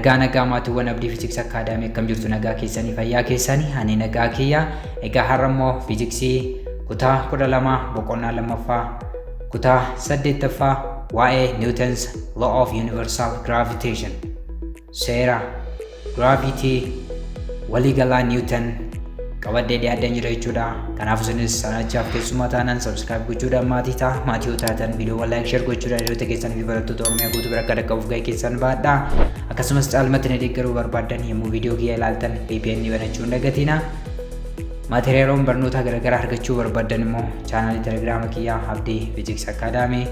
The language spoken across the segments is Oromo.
nagaa maatiiwwan Abdii Fiiziksii Akaadaamii akkam jirtu nagaa keessanii fayyaa keessanii ani nagaa kiyya. Egaa har'a immoo fiiziksii kutaa 12 boqonnaa lammaffaa kutaa 8ffaa waa'ee Newton's Law of Universal Gravitation seera gravity waliigalaa Newton qabadee dhiyaadhaan jira jechuudha. Kanaaf isinis sanachaaf keessummaa taanaan subscribe gochuudhaan maatii taatan viidiyoo like share gochuudhaan hiriyoota keessanii fi barattoota Oromiyaa guutuu bira akka dhaqqabuuf gahee keessan baadhaa. Akkasumas caalmatti na deeggaruu barbaadan yommuu viidiyoo kiyya ilaaltan VPN banachuu hin dagatinaa. Maatiriyaaloon barnoota garaagaraa argachuu barbaadan immoo chaanaalii telegiraama kiyyaa Abdii Fiiziksii Akaadaamii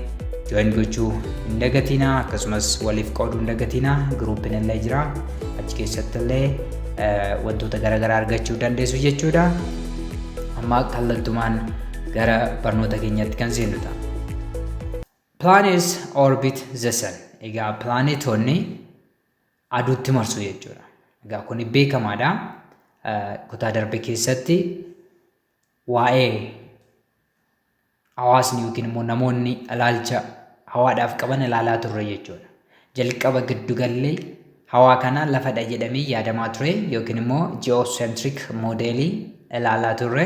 join gochuu hin dagatinaa. Akkasumas waliif qooduu hin dagatinaa. Giruupiin illee jira. Achi keessatti illee wantoota garaagaraa argachuu dandeessu jechuudha. Amma kallattumaan gara barnoota keenyatti kan seennu ta'a. Planets orbit the sun. Egaa plaanetoonni aduutti marsu jechuudha. Egaa kun beekamaadha. Kutaa darbe keessatti waa'ee hawaasni yookiin immoo namoonni ilaalcha hawaadhaaf qaban ilaalaa turre jechuudha. Jalqaba giddugallee hawaa kana lafadha jedhamee yaadamaa ture yookiin immoo geocentric modelii ilaalaa turre.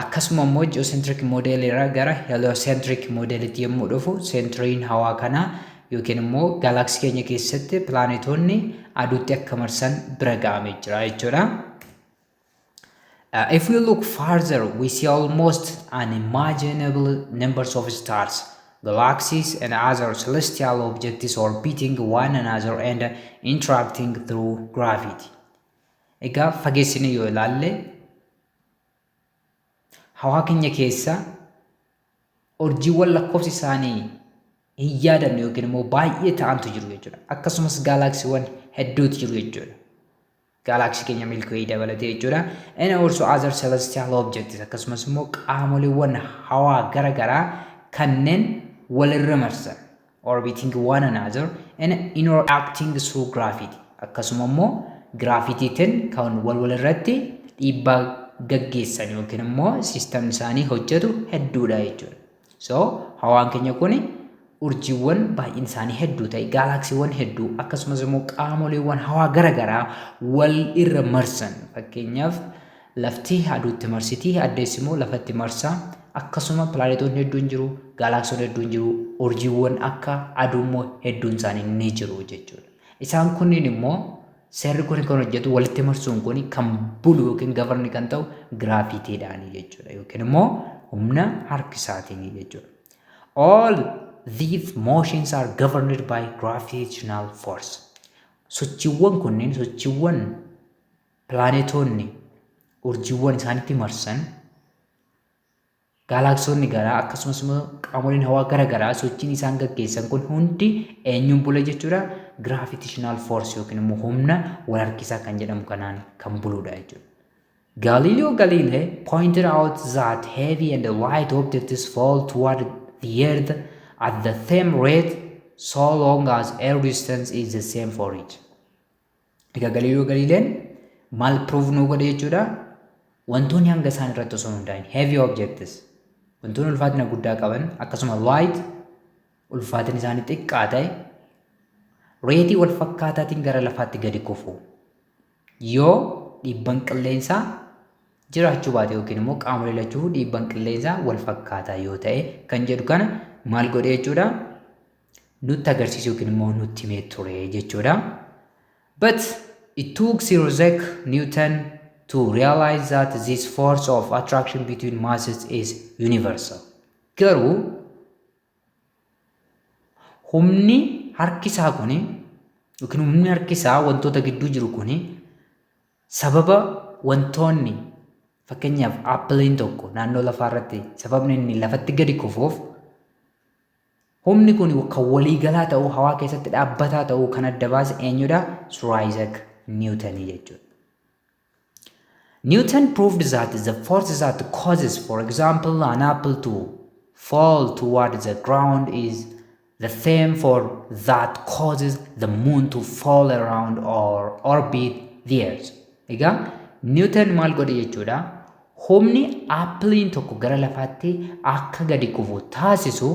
Akkasuma immoo geocentric modelii irraa gara heliocentric modelitti yommuu dhufu centriin hawaa kana yookiin immoo galaksii keenya keessatti plaanetoonni aduutti akka marsan bira ga'amee jira jechuudha. If we look further, we see almost unimaginable numbers of stars, galaxies, and other celestial objects orbiting one another and interacting through gravity. Egaa fageessine yoo ilaalle hawaa keenya keessa urjiiwwan lakkoofsi isaanii hin yaadamne yookiin immoo baay'ee ta'antu jiru jechuudha. Akkasumas gaalaksiiwwan hedduutu jiru jechuudha. Galaksii keenya Milky Way dabalatee jechuudha. And also other celestial objects akkasumas immoo qaamoleewwan hawaa garaagaraa kanneen walirra marsan orbiting one another and interacting through gravity. Akkasuma immoo giraafitiitiin kan walirratti dhiibbaa gaggeessan yookiin immoo siistamni isaanii hojjetu hedduudha jechuudha. So hawaan keenya kun urjiiwwan baay'een isaanii hedduu ta'e gaalaksiiwwan hedduu akkasumas immoo qaamoleewwan hawaa garaagaraa wal irra marsan fakkeenyaaf lafti aduutti marsitii addeessi immoo lafatti marsaa akkasuma pilaanetoonni hedduun jiru gaalaksiiwwan hedduun jiru urjiiwwan akka aduu immoo hedduun isaanii ni jiru jechuudha. Isaan kunniin immoo seerri kun kan hojjetu walitti marsuun kun kan bulu yookiin gavarni kan ta'u giraafitiidhaani jechuudha yookiin immoo humna harkisaatiin jechuudha. All these motions are governed by gravitational force. Sochiiwwan kunneen sochiiwwan plaanetoonni urjiiwwan isaanitti marsan gaalaksiiwwan garaa akkasumas immoo qaamoleen hawaa garaagaraa sochiin isaan gaggeessan kun hundi eenyuun bula jechuudha. Gravitational force yookiin immoo humna wal harkisaa kan jedhamu kanaan kan buludha jechuudha. Galileo Galilei pointed out that heavy and light objects fall toward the earth at the same rate so long as air distance is the same for it. Egaa Galileo Galileen maal prove nu godhe jechuudha. Wantoonni hanga isaan irratti osoo hundaa'in heavy objects wantoonni ulfaatina guddaa qaban akkasuma light ulfaatina isaanii xiqqaa ta'e reetii wal fakkaataatiin gara lafaatti gadi kufu yoo dhiibbaan qilleensaa jiraachuu baate yookiin immoo qaamolee lachuu dhiibbaan qilleensaa wal fakkaataa yoo ta'e kan jedhu kana maal godhe jechuudha nutti agarsiisu yookiin immoo nutti himee ture jechuudha. But it took Sir Isaac Newton to realize that this force of attraction between masses is universal. Garuu humni harkisaa kun yookiin humni harkisaa wantoota gidduu jiru kun sababa wantoonni fakkeenyaaf appiliin tokko naannoo lafaa irratti sababni inni lafatti gadi kufuuf humni kun kan waliigalaa ta'uu hawaa keessatti dhaabbataa ta'uu kan adda baase eenyudha? Sir Isaac Newton jechuudha. Newton proved that the force that causes, for example, an apple to fall toward the ground is the same for that causes the moon to fall around or orbit the earth. Egaa Newton maal godhe jechuudha? Humni appiliin tokko gara lafaatti akka gadi kufu taasisu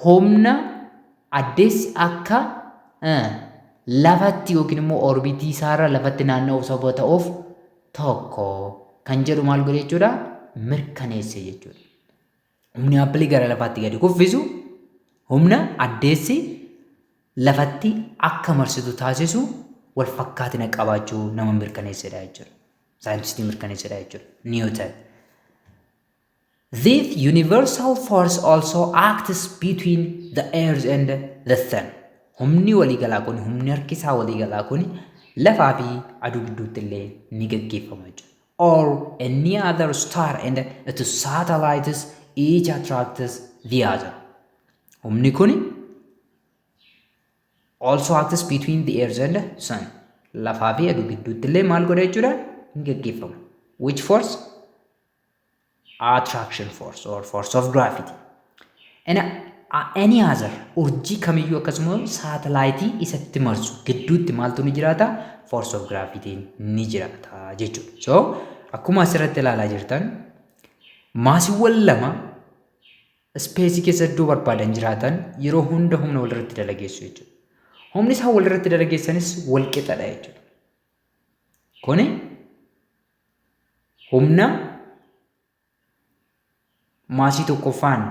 humna addeessi akka lafatti yookiin immoo orbitii isaarra lafatti naanna'uu sababa ta'uuf tokko kan jedhu maal godhe jechuudha mirkaneesse jechuudha. Humni appilii gara lafaatti gadi kuffisu humna addeessi lafatti akka marsitu taasisu wal fakkaatina qabaachuu nama mirkaneessedha jechuudha. Saayintistii mirkaneessedha jechuudha. Newton. This universal force also acts between the earth and the sun. Humni waliigalaa kun humni harkisaa waliigalaa kun lafaa fi aduu gidduutti illee ni gaggeeffama jechuudha. Or any other star and its satellites each attracts the other. Humni kun also acts between the earth and the sun. Lafaa fi aduu gidduutti illee maal godha jechuudha ni gaggeeffama. Which force? Attraction force or force of gravity. And any other urjii kamiyyuu akkasuma saatalaayitii isatti marsu gidduutti maaltu ni jiraata? Force of gravity ni jiraata jechuudha. So akkuma asirratti ilaalaa jirtan maasiiwwan lama ispeesii keessa iddoo barbaadan jiraatan yeroo hunda humna walirratti dalageessu jechuudha. Humni isaan walirratti dalageessanis wal qixadha jechuudha. Kuni humna maasii tokkoffaan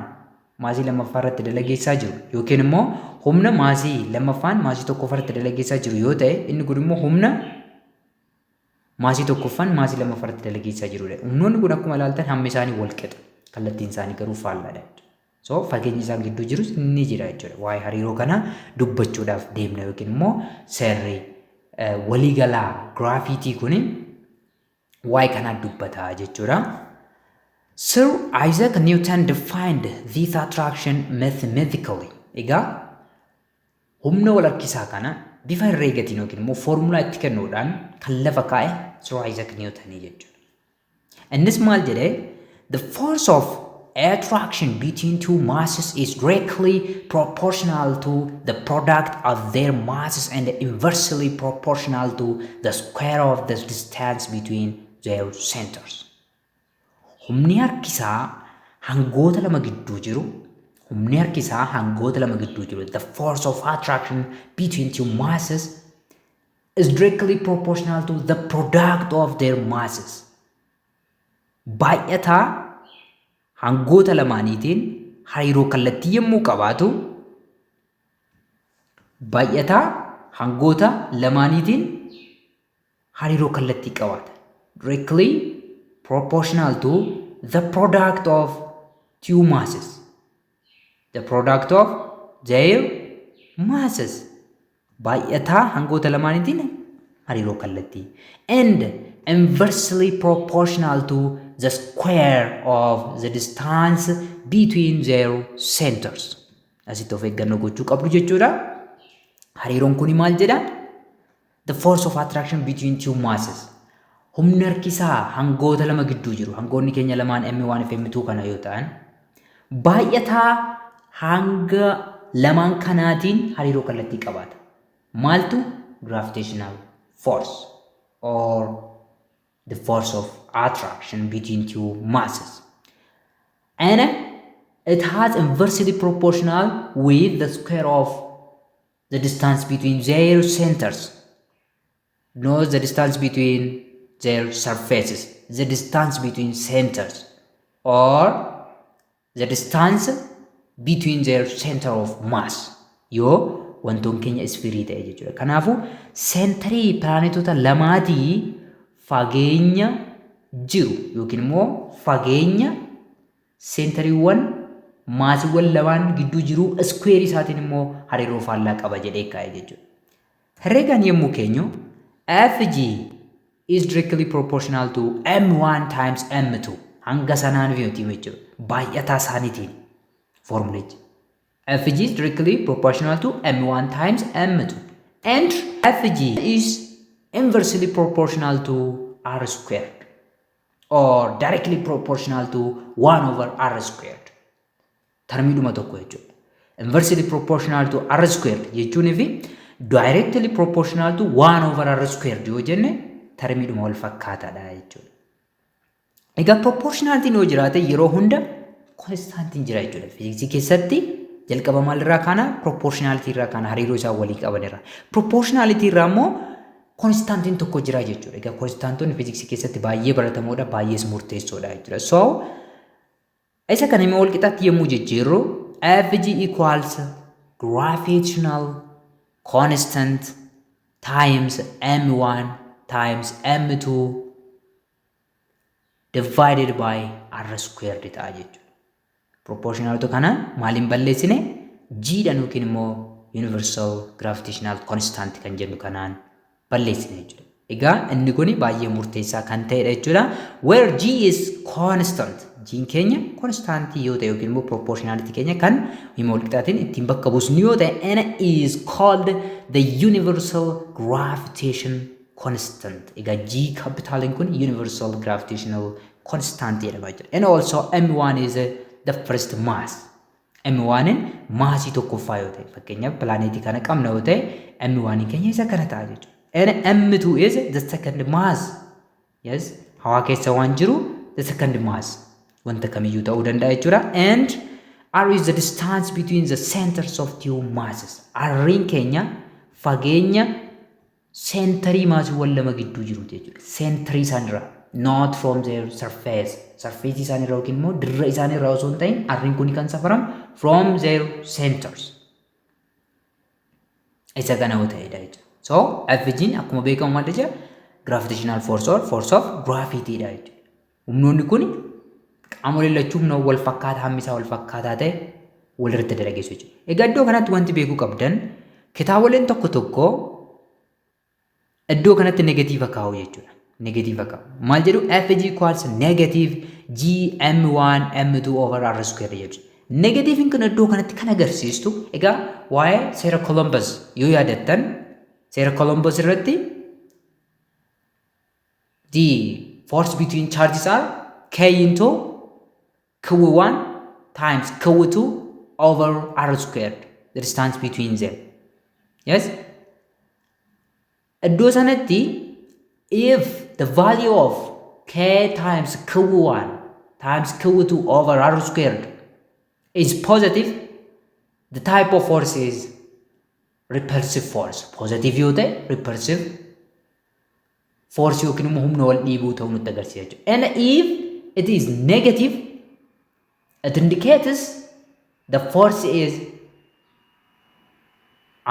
maasii lammaffaa irratti dalageessaa jiru yookiin immoo humna maasii lammaffaan maasii tokkoffaa irratti dalageessaa jiru yoo ta'e inni kun immoo humna maasii tokkoffaan maasii lammaffaa irratti dalageessaa jirudha. Humnoonni kun akkuma ilaaltan hammi isaanii wal qixa. Kallattiin isaanii garuu faallaadha. So fageenyi isaan gidduu jirus ni jira jechuudha. Waa'ee hariiroo kana dubbachuudhaaf deemna yookiin immoo seerri waliigalaa giraafitii kun waa'ee kanaa dubbataa jechuudha. Sir Isaac Newton defined this attraction mathematically. Egaa humna wal harkisaa kana bifa herreegatiin yookiin immoo foormulaa itti kennuudhaan kan lafa kaa'e Sir Isaac Newton jechuudha. Innis maal jedhee the force of attraction between two masses is directly proportional to the product of their masses and inversely proportional to the square of the distance between their centers. Humni harkisaa hangoota lama gidduu jiru the force of attraction between two masses is directly proportional to the product of their masses. Baay'ataa hangoota lamaaniitiin hariiroo kallattii yommuu qabaatu directly proportional to the product of two masses. The product of their masses. Baay'ataa hangoota lamaaniitiin hariiroo kallattii. And inversely proportional to the square of the distance between their centers. Asitti of eeggannoo gochuu qabdu jechuudha. Hariiroon kun maal jedha? The force of attraction between two masses. Humni harkisaa hangoota lama gidduu jiru. Hangoonni keenya lamaan M1 fi M2 kana yoo ta'an baay'ataa hanga lamaan kanaatiin hariiroo kallattii qabaata. Maaltu? Gravitational force or the force of attraction between two masses. And it has inversely proportional with the square of the distance between their centers. Note the distance between their surfaces, the distance between centers, or the distance between their center of mass. Yoo wantoon keenya isfirii ta'e jechuudha. Kanaafuu seentarii pilaanetoota lamaatii fageenya jiru yookiin immoo fageenya seentariiwwan maasiiwwan lamaan gidduu jiru iskweerii isaatiin immoo hariiroo faallaa qaba jedhee kaa'e jechuudha. Herreegaan yommuu keenyu Fg is directly proportional to M1 times M2. Hanga sanaan viyotiin jechuudha. Baay'ataa isaaniitiin formulichi. Fg is directly proportional to M1 times M2. And Fg is inversely proportional to R squared. Or directly proportional to 1 over R squared. Termiidhuma tokko jechuudha. Inversely proportional to R squared jechuun fi directly proportional to 1 over R squared yoo jenne termiidhuma wal fakkaataadha jechuudha. Egaa proportionalitiin yoo jiraate yeroo hunda konstantiin jira jechuudha. Fiiziksii keessatti jalqaba maalirraa kana proportionality irraa kana hariiroo isaa walii qabanirra. Proportionality irraa immoo konstantiin tokko jira jechuudha. Egaa konstantoonni fiiziksii keessatti baay'ee baratamoodha, baay'ees murteessoodha jechuudha. So isa kana immoo wal qixaatti yommuu jijjiirru Fg equals gravitational constant times m1 times m2 divided by r squared ta'a jechuudha. Proportionality kana maaliin balleessine g dhaan yookiin immoo universal gravitational constant kan jennu kanaan balleessine jechuudha. Egaa inni kun baay'ee murteessaa kan ta'edha jechuudha. Where g is constant, g keenya constant yoo ta'e yookiin immoo proportionality keenya kan hima wal qixaatiin ittiin bakka buusnu yoo ta'e n is called the universal gravitation constant. Egaa g capitaliin kun universal gravitational constant jedhama jechuudha. And also m1 is the first mass. M1 in maasii tokkoffaa yoo ta'e fakkeenyaaf pilaaneetii kana qabna yoo ta'e M1 keenya isa kana ta'a jechuudha. And M2 is the second mass. Yes, hawaa keessa waan jiru the second mass. Wanta kamiyyuu ta'uu danda'a jechuudha. And R is the distance between the centers of two masses. R'n keenya fageenya seenterii maasiiwwan lama gidduu jiru jechuudha. Seenterii isaanirraa not from their surface. Surface isaanirraa yookiin immoo dirra isaanirraa osoo hin ta'in R'n kun kan safaramu from their centers. Isa kana yoo ta'edha jechuudha. So Fg'n akkuma beekamu maal jecha gravitational force or force of gravity dha jechuudha. Humnoonni kun qaamolee lachuu humna wal fakkaataa hammi isaa wal fakkaataa ta'e walirratti dalageessu jechuudha. Egaa iddoo kanatti wanti beekuu qabdan kitaaboleen tokko tokko iddoo kanatti negatiiva kaa'u jechuudha. Negatiiva kaa'u. Maal jedhu Fg equals negative g m1 m2 over r square jedhu. Negatiivin kun iddoo kanatti kan agarsiistu egaa waa'ee seera Columbus yoo yaadattan seera Columbus irratti the force between charges are k into q1 times q2 over r squared, the distance between them. Yes, iddoo sanatti if the value of k times q1 times q2 over r squared is positive, the type of force is repulsive force. Positive yoo ta'e repulsive force yookiin immoo humna wal dhiibuu ta'uu nutti agarsiisa jechuudha. And if it is negative, it indicates the force is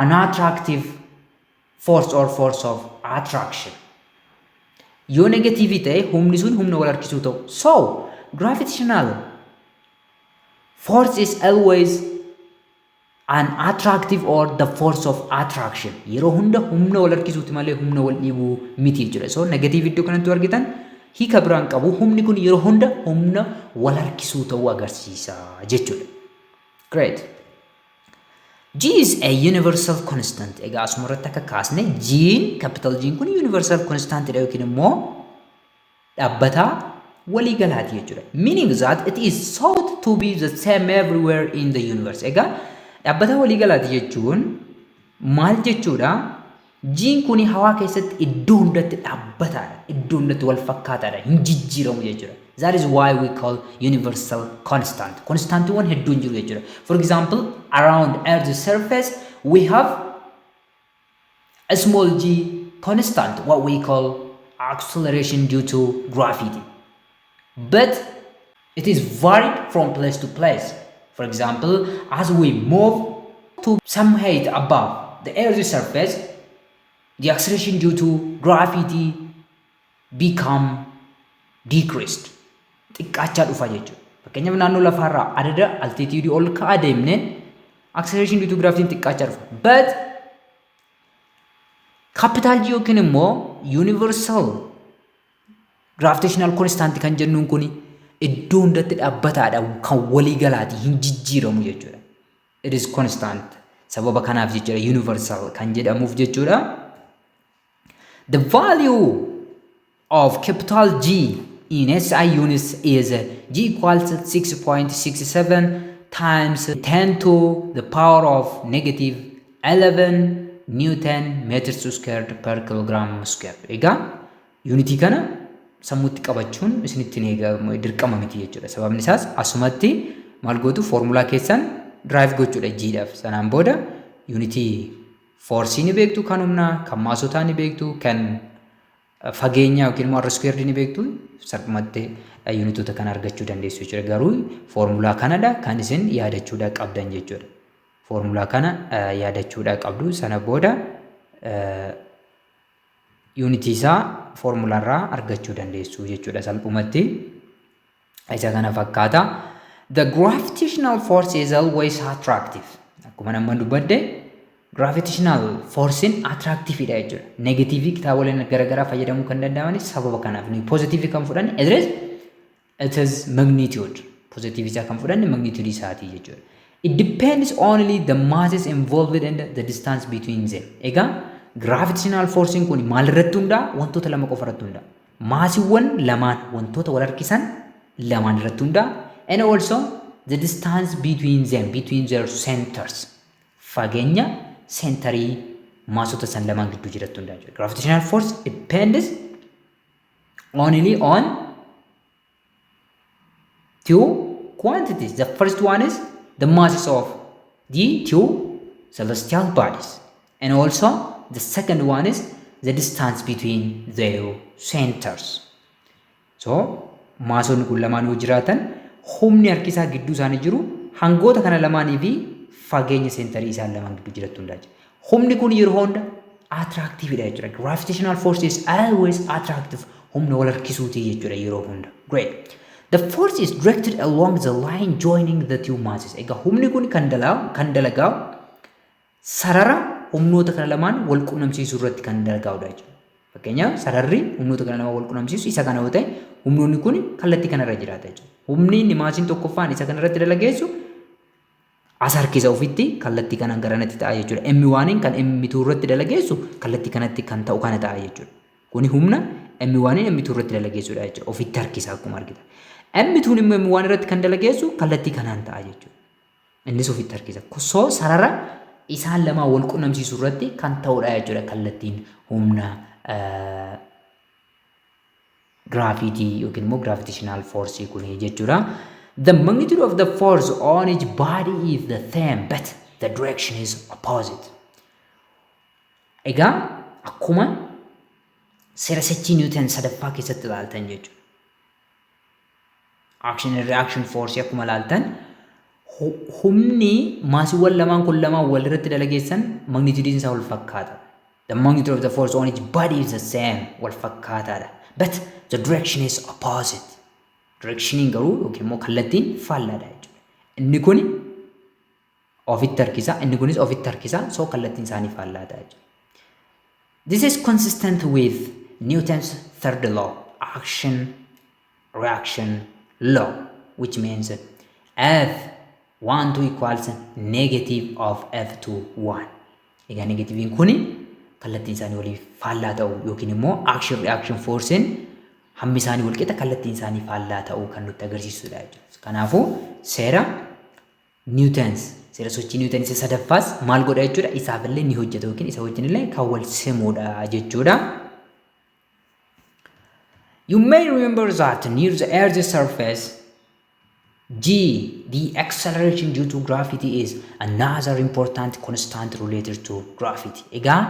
an attractive force or force of attraction. Yoo negative ta'e humni sun humna wal harkisuu ta'u. So gravitational force is always an attractive or the force of attraction. Yeroo hunda humna wal harkisuuti malee humna wal dhiibuu miti jechuudha. So negative iddoo kanatti argitan hiika biraan qabu humni kun yeroo hunda humna wal harkisuu ta'uu agarsiisa jechuudha. Great. G is a universal constant. Egaa asuma irratti akka kaasne G'n capital G'n kun universal constant dha yookiin immoo dhaabbataa walii galaati jechuudha. Meaning that it is thought to be the same everywhere in the universe. Egaa dhaabbataa walii galaati jechuun maal jechuudha? G'n kun hawaa keessatti iddoo hundatti dhaabbataadha. Iddoo hundatti wal fakkaataadha. Hin jijjiiramu jechuudha. That is why we call universal constant. Constantiiwwan hedduun jiru jechuudha. For example, around Earth's surface we have a small g constant, what we call acceleration due to gravity. But it is varied from place to place. For example, as we move to some height above the Earth's surface, the acceleration due to gravity become decreased. Xiqqaachaa dhufa jechuudha. Fakkeenyaaf naannoo lafaarraa adada altitude ol ka'aa deemneen acceleration due to gravity xiqqaachaa dhufa. But capital G yookiin immoo universal gravitational constant kan jennuun kun iddoo hundatti dhaabbataadha kan walii galaati hin jijjiiramu jechuudha. It is constant. Sababa kanaaf jechuudha universal kan jedhamuuf jechuudha. The value of capital G in SI units is G equals 6.67 times 10 to the power of negative 11 Newton meters squared per kilogram square. Egaa unity kana sammuutti qabachuun isinitti dirqama miti jechuudha. Sababni isaas asumatti maal gootu formulaa keessan drive gochuudha G'dhaaf. Sanaan booda unity force ni beektu kan humnaa, kan maasotaa ni beektu, kan fageenyaa yookiin immoo r squared ni beektu salphumatti unitoota kana argachuu dandeessu jechuudha. Garuu foormulaa kanadha kan isin yaadachuudha qabdan jechuudha. Foormulaa kana yaadachuudha qabdu. Sana booda unity isaa foormulaa irraa argachuu dandeessu jechuudha salphumatti. Isa kana fakkaata. The gravitational force is always attractive. Akkuma nama dubbadde gravitational force attractive dha jechuudha. Negative kitaaboleen garagaraa fayyadamuu kan danda'aman sababa kanaaf. Ni positive kan fudhanne it is magnitude. Positive isaa kan fudhanne magnitude isaati jechuudha. It depends only the masses involved and the distance between them. Egaa gravitational force kun maal irratti hundaa? Wantoota lama qofa irratti hundaa. Maasiiwwan lamaan wantoota wal harkisan lamaan irratti hundaa. And also the distance between them, between their centers. Fageenya centerii maasota san lamaan gidduu jirattu hundaa jechuudha. Gravitational force depends only on two quantities. The first one is the masses of the two celestial bodies. And also the second one is the distance between their centers. So, maasonni kun lamaan yoo jiraatan humni harkisaa gidduu isaanii jiru hangoota kana lamaanii fi fageenya centerii isaan lamaan gidduu jirattu hundaa jechuudha. Humni kun yeroo hunda attractive dha jechuudha. Gravitational force is always attractive. Humna wal harkisuutii jechuudha yeroo hunda. Great. The force is directed along the line joining the two masses. Egaa humni kun kan dalagaa sarara humnoota kana lamaan wal quunnamsiisuu irratti kan dalagaudha jechuudha. Fakkeenyaaf sararri humnoota kana lamaan wal quunnamsiisu isa kana yoo ta'e humnoonni kun kallattii kanarra jiraata jechuudha. Humni inni maasiin tokkoffaan isa kanarratti dalageessu as harkisa ofitti kallattii kanaan garanatti ta'a jechuudha. M1 kan M2 irratti dalageessu kallattii kanatti kan ta'u kana ta'a jechuudha. Kuni humna M1 M2 irratti dalageessudha jechuudha. Ofitti harkisa akkuma argita. M2 immoo M1 irratti kan dalageessu kallattii kanaan ta'a jechuudha. Innis ofitti harkisa. Kusoo sarara isaan lamaa wal quunnamsiisuu irratti kan ta'udha jechuudha kallattiin humna gravity yookiin immoo gravitational force kuni jechuudha. The magnitude of the force on each body is the same but the direction is opposite. Egaa akkuma seera sochii Newton sadaffaa keessatti ilaaltan jechuudha. Action and reaction force akkuma ilaaltan humni maasiiwwan lamaan kun lamaan wal irratti dalageessan magnitudiin isaa wal fakkaata. The magnitude of the force on each body is the same wal fakkaataadha. But the direction is opposite. Directioniin garuu yookiin immoo kallattiin faallaadha jechuudha. Inni kun ofitti harkisa, inni kunis ofitti harkisa, so kallattiin isaanii faallaadha jechuudha. This is consistent with Newton's third law, action reaction law, which means F12 equals negative of F21. Egaa negatiiviin kuni kallattiin isaanii waliif faallaa ta'u yookiin immoo action reaction forcein hammi isaanii wal qixa kallattiin isaanii faallaa ta'uu kan nutti agarsiisudha jechuudha. Kanaafuu seera sochii Newton isa sadaffaas maal godha jechuudha. Isaaf illee ni hojjeta yookiin isa wajjin illee kan wal simudha jechuudha. You may remember that near the Earth's surface, G, the acceleration due to gravity, is another important constant related to gravity. Egaa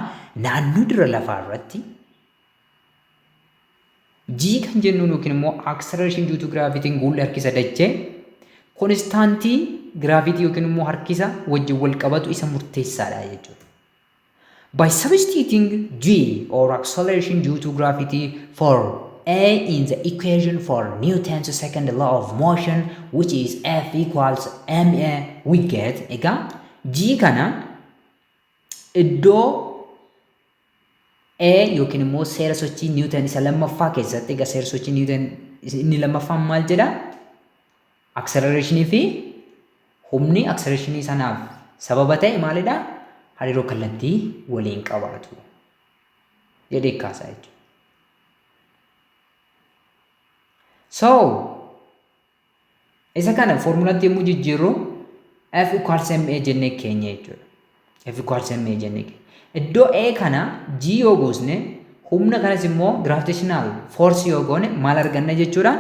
naannoo dira lafaa irratti G kan jennuun yookiin immoo acceleration due to gravity guulli harkisa dachee konstaantii gravity yookiin immoo harkisa wajjin wal qabatu isa murteessaadha jechuudha. By substituting G or acceleration due to gravity for A in the equation for Newton's second law of motion, which is F equals ma, we get egaa G kana iddoo A yookiin immoo seera sochii Newton isa lammaffaa keessatti egaa seera sochii Newton inni lammaffaan maal jedha? Acceleration fi humni acceleration sanaaf sababa ta'e maalidha? Hariiroo kallattii waliin qabaatu jedhee kaasaa jechuudha. So, isa kana formulaatti yommuu jijjiirru F equals ma jennee keenya jechuudha. F equals ma jennee keenya. Iddoo A kana G yoo goosne humna kanas immoo gravitational force yoo goone maal arganna jechuudha?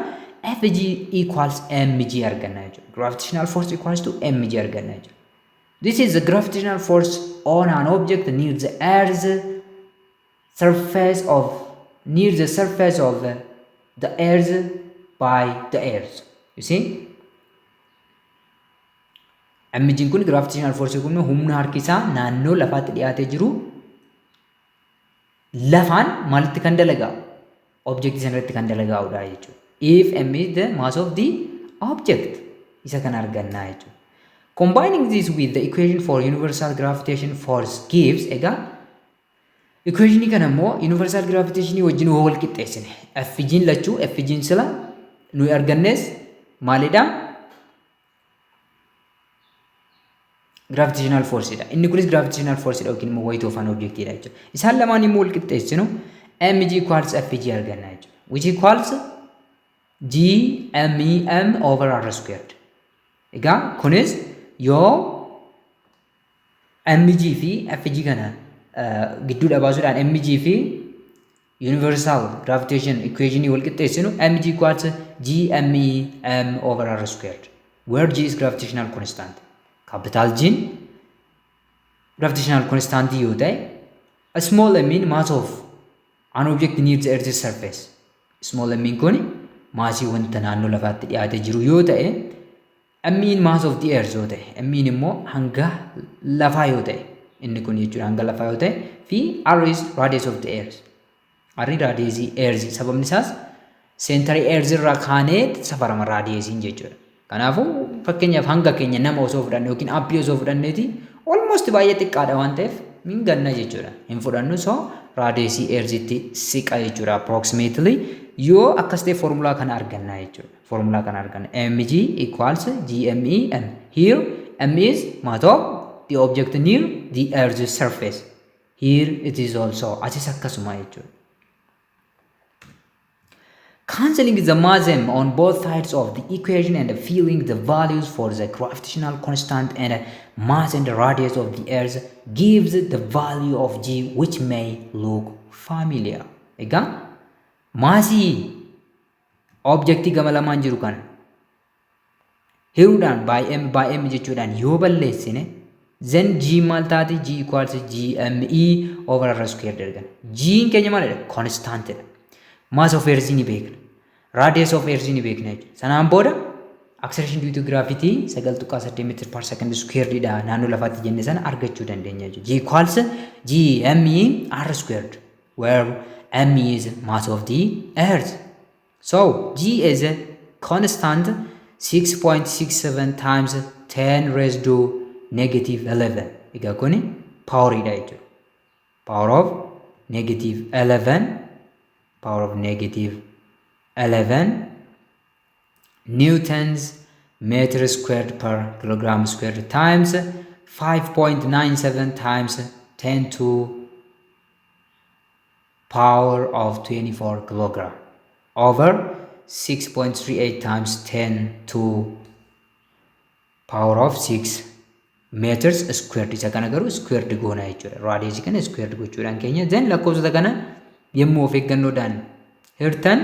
Fg equals mg arganna jechuudha. Gravitational force equals to mg arganna jechuudha. This is the gravitational force on an object near the Earth's surface of the Earth by the Earth. You see? Mg'n kun gravitational force kun humna harkisaa naannoo lafaatti dhiyaatee jiru lafaan maalitti kan dalagaa object sanarratti kan dalagaa'udha jechuudha. If m is the mass of the object isa kan argannaa jechuudha. Combining this with the equation for universal gravitation force gives egaa equation kana immoo universal gravitation wajjin wal qixxeessine Fg'n lachuu Fg'n sila nu argannes maalidha gravitational force dha. Inni kunis gravitational force dha yookiin immoo weight of an object dha jechuudha. Isaan lamaan immoo wal qixxeessinu mg equals Fg arganna jechuudha. Which equals g m over r squared. Egaa kunis yoo mg fi Fg kana gidduudha baasuudhaan mg fi universal gravitation equation wal qixxeessinu mg equals g m over r squared, where g is gravitational constant. Capital G gravitational constant yoo ta'e a small m in mass of an object near the earth's surface. Small m kun maasii wanta naannoo lafaatti dhiyaatee jiru yoo ta'e m in mass of the earth yoo ta'e m in immoo hanga lafaa yoo ta'e inni kun jechuudha hanga lafaa yoo ta'e fi r is radius of the earth. R radius earth sababni isaas center earth irraa kaanee safarama radius jechuudha. Kanaafuu fakkeenyaaf hanga keenya nama osoo fudhanne yookiin aappii osoo fudhanneeti almost baay'ee xiqqaadha waan ta'eef min ganna jechuudha. Hin fudhannu so radius earth'itti siqa jechuudha approximately yoo akkas ta'e formulaa kana arganna jechuudha. Formulaa kana arganna mg equals gmem. Here m is mass of the object near the earth's surface. Here it is also asis akkasuma jechuudha. Cancelling the mass m on both sides of the equation and filling the values for the gravitational constant and mass and radius of the earth gives the value of g which may look familiar. Ega maasii objectii gama lamaan jiru kan hiruudhaan by m jechuudhaan yoo balleessine then g maal taati g equals gme over r squared argan. G keenya maalidha constant dha. Mass of earth ni beekna. Radius of earth ni beekna jechuudha. Sanaan booda acceleration due to gravity 9.8 meter per second squared dha naannoo lafaatti jenne sana argachuu dandeenya jechuudha. G equals gme r squared, where m is mass of the earth. So g is a constant 6.67 times 10 raised to negative 11. Egaa kuni power dha jechuudha. Power of negative 11 newtons meter squared per kilogram squared times 5.97 times 10 to power of 24 kilogram over 6.38 times 10 to power of 6 meters squared. Isa kana garuu squared goona jechuudha. Radius kana squared gochuudhaan keenya then lakkoofsota kana yemmuu of eeggannoodhaan hirtan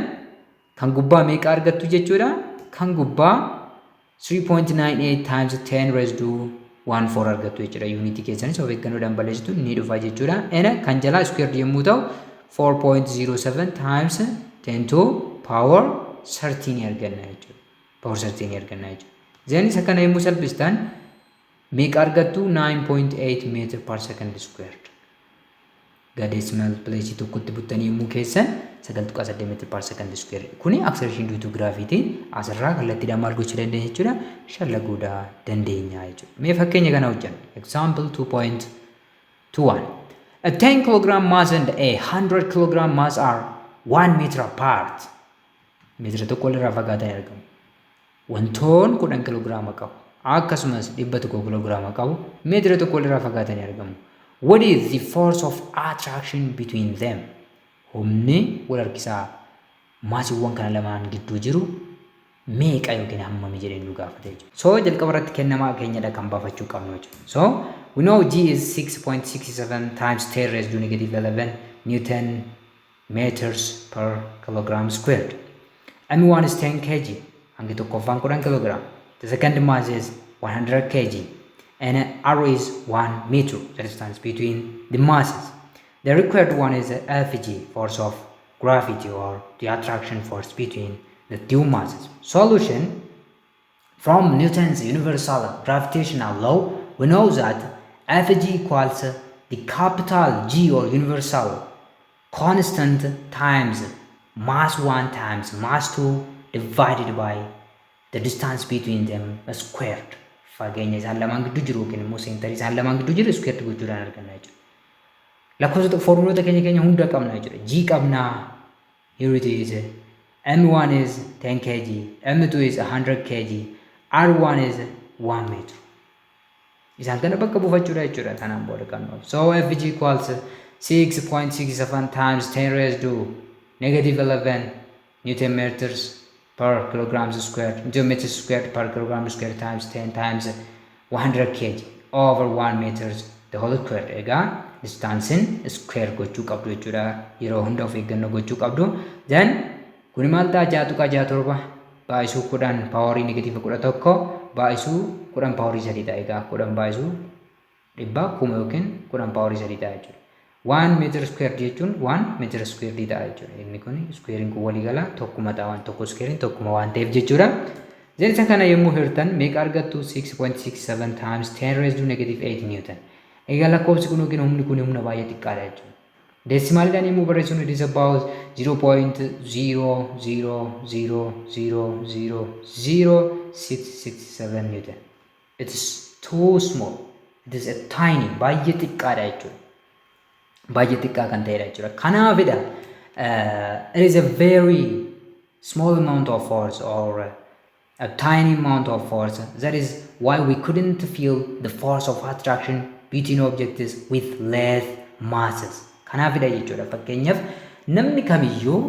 kan gubbaa meeqa argattu jechuudha. Kan gubbaa 3.98 times 10 raised to 14 argattu jechuudha. Unity keessanis of eeggannoodhaan balleessitu ni dhufa jechuudha. Ena kan jalaa squared yommuu ta'u 4.07 times 10 to power 13 arganna jechuudha. Power 13 arganna jechuudha. Then isa kana yommuu salphistan meeqa argattu 9.8 meter per second squared. Decimal place tokkotti buttanii yommuu keessan 9.8 meter per second square. Kuni acceleration due to gravity asirraa kallattiidhaan maal gochuu dandeenya jechuudha. Shallaguudha dandeenya jechuudha. Mee fakkeenya kana hojjenna. Example 2.21. A 10 kilogram mass and a 100 kilogram mass are 1 meter apart. Meetira tokko walirraa fagaatanii argamu. Wantoon 10 kilograama qabu akkasumas 100 kilograama qabu meetira tokko walirraa fagaatanii argamu. What is the force of attraction between them? Humni wal harkisaa maasiiwwan kana lamaan gidduu jiru meeqa yookiin hammami jedhee nu gaafate jechuudha. So jalqaba irratti kennamaa keenyadha kan baafachuu qabnu jechuudha. So we know G is 6.67 times 10 raised to negative 11 Newton meters per kilogram squared. M1 is 10 kg. Hangi tokkoffaan 10 kilogram. The second mass is 100 kg. and r is 1 meter, the distance between the masses. The required one is Fg, force of gravity, or the attraction force between the two masses. Solution: from Newton's universal gravitational law, we know that Fg equals the capital G, or universal constant, times mass 1 times mass 2 divided by the distance between them squared. Fageenya isaan lamaan gidduu jiru yookiin immoo seentarii isaan lamaan gidduu jiru squared gochuudhaan arganna jechuudha. Lakkoofsa formuloota keenya hunda qabna jechuudha. G qabna, here it is, M1 is 10 kg, M2 is 100 kg, R1 is 1 meter. Isaan kana bakka buufachuudha jechuudha. Kanaan booda qabna. So Fg equals 6.67 times 10 raised to negative 11 Newton meters per kilogram squared, Newton meters squared per kilogram squared times 10 times 100 kg over 1 meters the whole square. Egaa distancein square gochuu qabdu jechuudha. Yeroo hunda of eeggannoo gochuu qabdu. Then kuni maal ta'a? 6.67 baay'isuu 10 paawarii negative 11 baay'isuu 10 paawarii 3 ta'a. Egaa 10 baay'isuu 100 yookiin 10 paawarii 3 ta'a jechuudha. 1 meter square jechuun 1 meter square ta'a jechuudha. Inni kun squarein kun walii gala tokkuma ta'a, waan tokko squarein tokkuma waan ta'eef jechuudha. Isa kana yommuu hirtan meeqa argattu? 6.67 times 10 raised to negative 8 Newton. Egaa lakkoofsi kun yookiin humni kun humna baay'ee xiqqaadha jechuudha. Deesimaaliidhaan yommuu barreessinu it is about 0.000000667 Newton. It is too small. It is a tiny, baay'ee xiqqaadha jechuudha. Baay'ee xiqqaa kan ta'edha jechuudha. Kanaafidha it is a very small amount of force, or a tiny amount of force. That is why we couldn't feel the force of attraction between objects with less masses. Kanaafidha jechuudha. Fakkeenyaaf namni kamiyyuu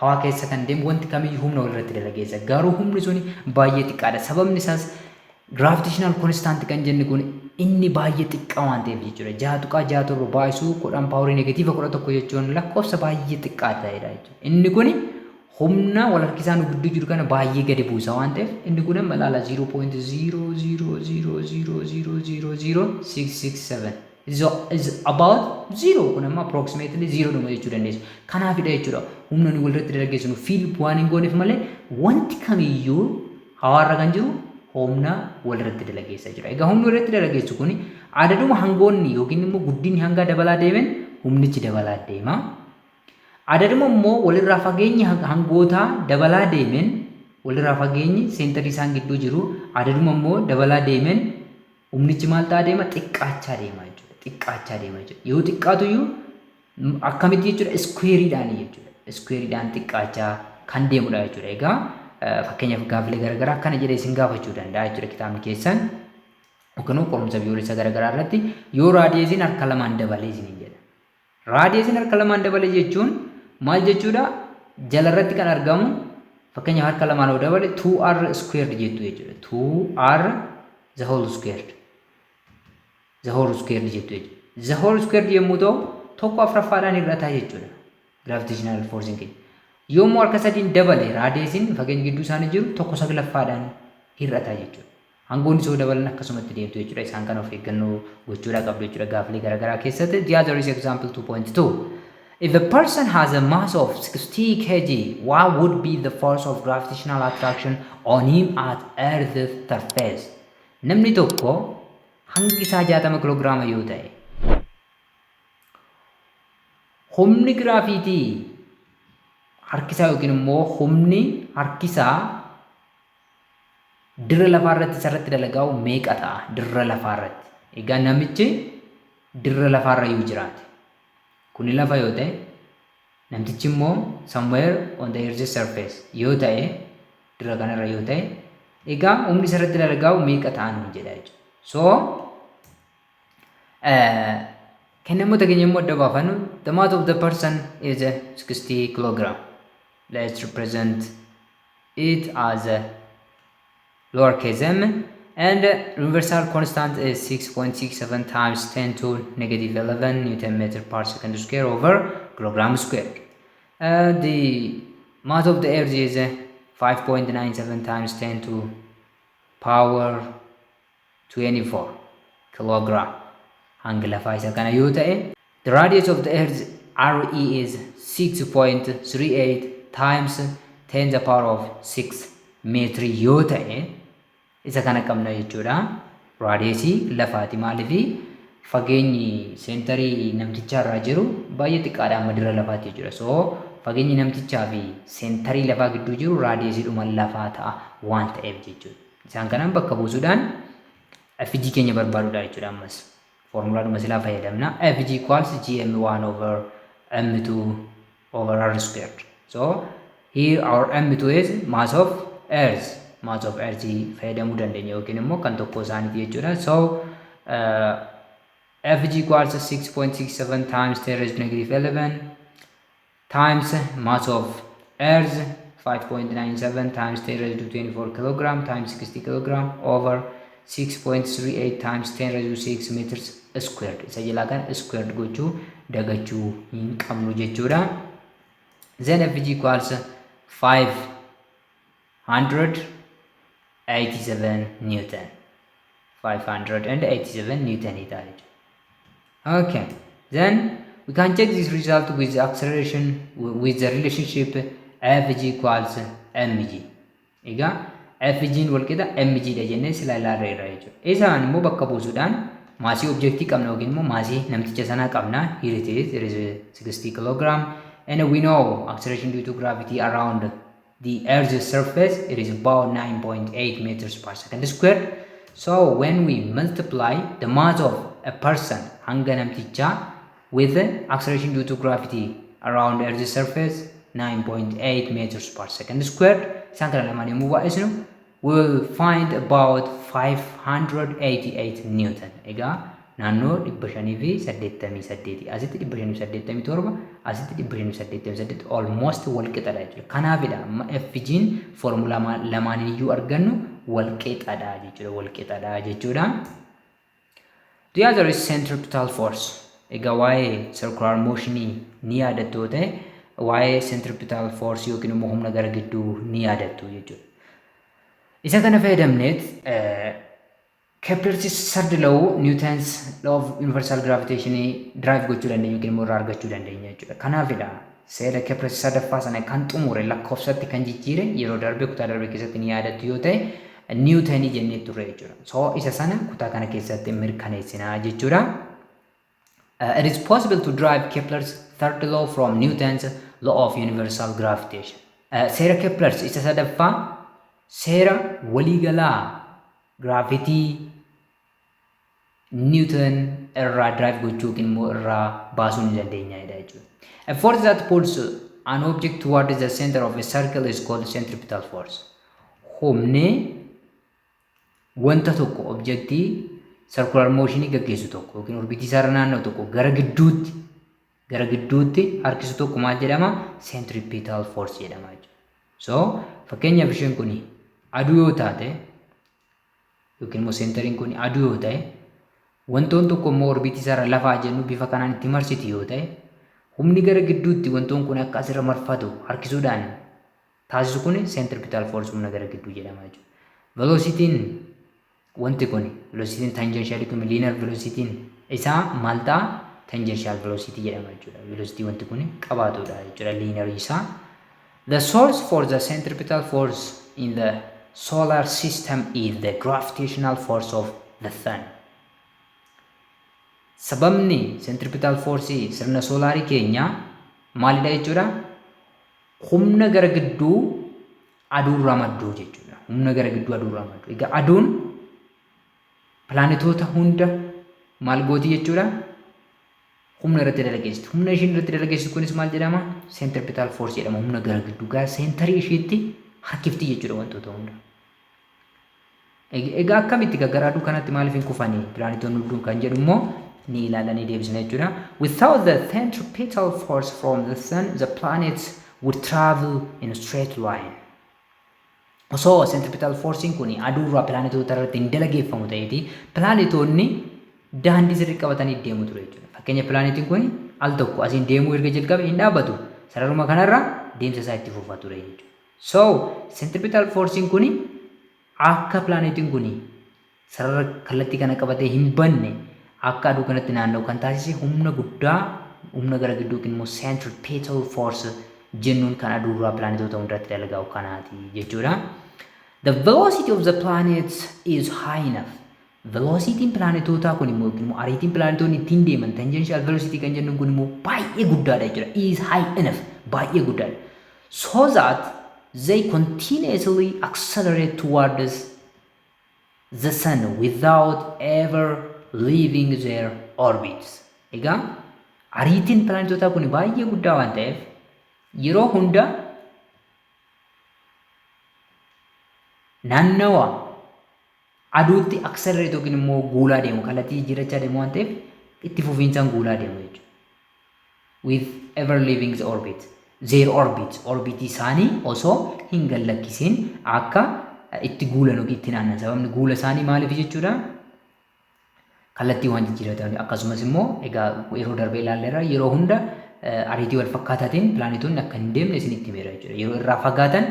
hawaa keessa kan deemu wanti kamiyyuu humna walirratti dalageessa. Garuu humni suni baay'ee xiqqaadha. Sababni isaas gravitational constant kan jennu kun inni baay'ee xiqqaa waan ta'eef jechuudha. 6.67 baay'isuu 10 paawarii negative 11 jechuun lakkoofsa baay'ee xiqqaa ta'edha jechuudha. Inni kun humna wal harkisaan gidduu jiru kana baay'ee gadi buusa waan ta'eef inni kun amma ilaala 0.000000667 is about 0. Kun amma approximately 0 dhuma jechuu dandeessu. Kanaafidha jechuudha humna ni walirratti dalageessinu fiil waan hin gooneef malee wanti kamiyyuu hawaarra kan jiru humna walirratti dalageessa jira. Egaa humni walirratti dalageessu kun adaduma hangoonni yookiin immoo guddinni hanga dabalaa deemen humnichi dabalaa deema. Adaduma immoo walirraa fageenyi hangootaa dabalaa deemen, walirraa fageenyi seentarii isaan gidduu jiru adaduma immoo dabalaa deemen humnichi maal ta'aa deema? Xiqqaachaa deema jechuudha. Xiqqaachaa deema jechuudha. Yoo xiqqaatu iyyuu akkamitti jechuudha? Squareidhaan jechuudha. Squareidhaan xiqqaachaa kan deemudha jechuudha. Egaa fakkeenyaaf gaaffilee garaagaraa akkana jedhee isin gaafachuu danda'a jechuudha kitaabni keessan. Yookiin qorumsa biyyoolessa garaagaraa irratti yoo raadiyeesiin harka lamaan dabalee isiniin jedha. Raadiyeesiin harka lamaan dabalee jechuun maal jechuudha? Jala irratti kan argamu fakkeenyaaf harka lamaan yoo dabale 2r squared jettu jechuudha. 2r the whole squared. The whole squared jettu jechuudha. The whole squared yommuu ta'u tokko afuraffaadhaan hir'ata jechuudha. Gravitational force keenya. Yommuu harka sadiin dabale raadiyeesiin fageenya gidduu isaanii jiru tokko saglaffaadhaan hir'ata jechuudha. Hangoonni isoo dabalan akkasumatti deemtu jechuudha. Isaan kana of eeggannoo gochuudhaa qabdu jechuudha gaaffilee garaagaraa keessatti. The other is example 2.2. If a person has a mass of 60 kg, what would be the force of gravitational attraction on him at Earth's surface? Namni tokko hangi isaa 60 kiloogiraama yoo ta'e humni giraafitii harkisaa yookiin immoo humni harkisaa dirra lafaa irratti isarratti dalagaa'u meeqa ta'a? Dirra lafaa irratti. Egaa namichi dirra lafaa irra yoo jiraate kuni lafa yoo ta'e namtichi immoo somewhere on the earth's surface yoo ta'e dirra kanarra yoo ta'e egaa humni isarratti dalagaa'u meeqa ta'a nuun jedha jechuudha. So kennamoota keenya immoo adda baafannu the mass of the person is 60 kilogram. Let's represent it as a lowercase m, and universal constant is 6.67 times 10 to negative 11 Newton meter per second square over kilogram squared. The mass of the earth is 5.97 times 10 to power 24 kilogram hanga lafaa isa kana yoo ta'e, the radius of the earth RE is 6.38 times 10 the power of 6 meetri yoo ta'e, isa kana qabna jechuudha. Raadiyeesii lafaati maaliifi fageenyi seentarii namtichaa irraa jiru baay'ee xiqqaadha amma dirra lafaatti jechuudha. So fageenyi namtichaa fi seentarii lafaa gidduu jiru raadiyeesiidhuma lafaa ta'a waan ta'eef jechuudha. Isaan kanaan bakka buusuudhaan FG keenya barbaaduudha jechuudha. Ammas formulaadhuma silaa fayyadamna. FG equals GM1 over M2 over R squared. So here our M2 is mass of earth. Mass of earth fayyadamuu dandeenya yookiin immoo kan tokko isaaniiti jechuudha. So FG equals 6.67 times 10 raised to negative 11 times mass of earth 5.97 times 10 raised to 24 kilogram times 60 kilogram over 6.38 times 10 raised to 6 meters squared. Isa jalaa kan squared gochuu dagachuu hin qabnu jechuudha. Then FG equals 587 Newton. 587 Newton italy. Okay, then we can check this result with the acceleration with the relationship Fg equals mg. Egaa Fg'n walqixa mg dha jennee sila ilaallee irra jechuudha. Isaan immoo bakka buusuudhaan maasii objektii qabna yookiin immoo maasii namticha sanaa qabna. Here it is 60 kilogram and we know acceleration due to gravity around the earth's surface it is about 9.8 meters per second squared. So when we multiply the mass of a person hanga namticha with the acceleration due to gravity around earth's surface 9.8 meters per second squared, isaan kana lamaan yommuu baay'isnu we will find about 588 Newton. Egaa naannoo 588 asitti 587 asitti 588 almost wal qixadha jechuudha. Kanaafidha amma FG'n formula lamaan iyyuu argannu wal qixadha jechuudha. The other is centripetal force. Egaa waa'ee circular motion ni yaadattu ta'e waa'ee centripetal force yookiin immoo humna gara gidduu ni yaadattu jechuudha. Isa kana fayyadamneet Kepler's third law, Newton's law of universal gravitation drive gochuu dandeenya yookiin immoo irraa argachuu dandeenya jechuudha. Kanaafidha seera Kepler's sadaffaa sana kan xumure lakkoofsatti kan jijjiire yeroo darbe kutaa darbe keessatti ni yaadattu yoo ta'e Newton jennee turre jechuudha. So isa sana kutaa kana keessatti mirkaneessinaa jechuudha. It is possible to drive Kepler's third law from Newton's law of universal gravitation. Seera Kepler's isa sadaffaa seera waliigalaa gravity Newton irraa drive gochuu yookiin immoo irraa baasuu ni dandeenya jechuudha. A force that pulls an object towards the center of a circle is called centripetal force. Humni wanta tokko objectii circular motion gaggeessu tokko yookiin orbitii isaarra naannoo tokko gara gidduutti harkisu tokko maal jedhama? Centripetal force jedhama jechuudha. So fakkeenyaaf isheen kun aduu yoo taate yookiin immoo seentariin kun aduu yoo ta'e wantoon tokko immoo orbitii isaarra lafaa jennu bifa kanaan itti marsiti yoo ta'e humni gara gidduutti wantoon kun akka asirra marfatu harkisuudhaan taasisu kun centripetal force humna gara gidduu jedhama jechuudha. Velocity'n wanti kun velocity'n tangential kun linear velocity'n isaa maal ta'a? Tangential velocity jedhama jechuudha. Velocity wanti kun qabaatudha jechuudha linear isaa. The source for the centripetal force in the solar system is the gravitational force of the sun. Sababni centripetal force sirna soolaarii keenya maalidha jechuudha? Humna gara gidduu aduurraa maddu jechuudha. Humna gara gidduu aduurraa maddu. Egaa aduun plaanetoota hunda maal gooti jechuudha? Humna irratti dalageessitu. Humna ishiin irratti dalageessitu kunis maal jedhama? Centripetal force jedhama. Humna gara gidduu gara seentarii ishiitti harkifti jechuudha wantoota hunda. Egaa akkamitti gara aduu kanatti maaliif hin kufanii plaanetoonni hunduun kan jedhu immoo ni ilaalanii deebisna jechuudha. Without the centripetal force from the sun, the planets would travel in a straight line. Osoo centripetal forcein kun aduurraa plaanetoota irratti hin dalageeffamu ta'eeti plaanetoonni daandii sirrii qabatanii deemu ture jechuudha. Fakkeenya pilaanetiin kun al tokko asiin deemuu erga jalqabe hin dhaabbatu. Sararuma kanarra deemsa isaa itti fufaa ture jechuudha. So centripetal forcein kun akka pilaanetiin kun sarara kallattii kana qabatee hin banne akka aduu kanatti naanna'u kan taasise humna guddaa humna gara gidduu yookiin immoo centripetal force jennuun kan aduurraa pilaanetoota hundarratti dalagaa kanaati jechuudha. The velocity of the planets is high enough. Velocity plaanetootaa kun immoo yookiin immoo ariitiin plaanetoonni ittiin deeman tangential velocity kan jennuun kun immoo baay'ee guddaadha jechuudha. Is high enough baay'ee guddaadha. So that they continuously accelerate towards the sun without ever leaving their orbits. Egaa ariitiin pilaanetootaa kun baay'ee guddaa waan ta'eef yeroo hunda naannawa aduutti accelerate yookiin immoo guulaa deemu kallattii jijjiirrachaa deemu waan ta'eef itti fufiinsaan guulaa deemu jechuudha. With ever leaving the orbit. Their orbit isaanii osoo hin gallakkisiin akka itti guulan yookiin itti naannan. Sababni guula isaanii maaliif jechuudha? Kallattii waan jijjiiratan akkasumas immoo egaa yeroo darbee ilaalleerra yeroo hunda ariitii wal fakkaataatiin pilaanetoonni akka hin deemne isinitti himeera jechuudha. Yeroo irraa fagaatan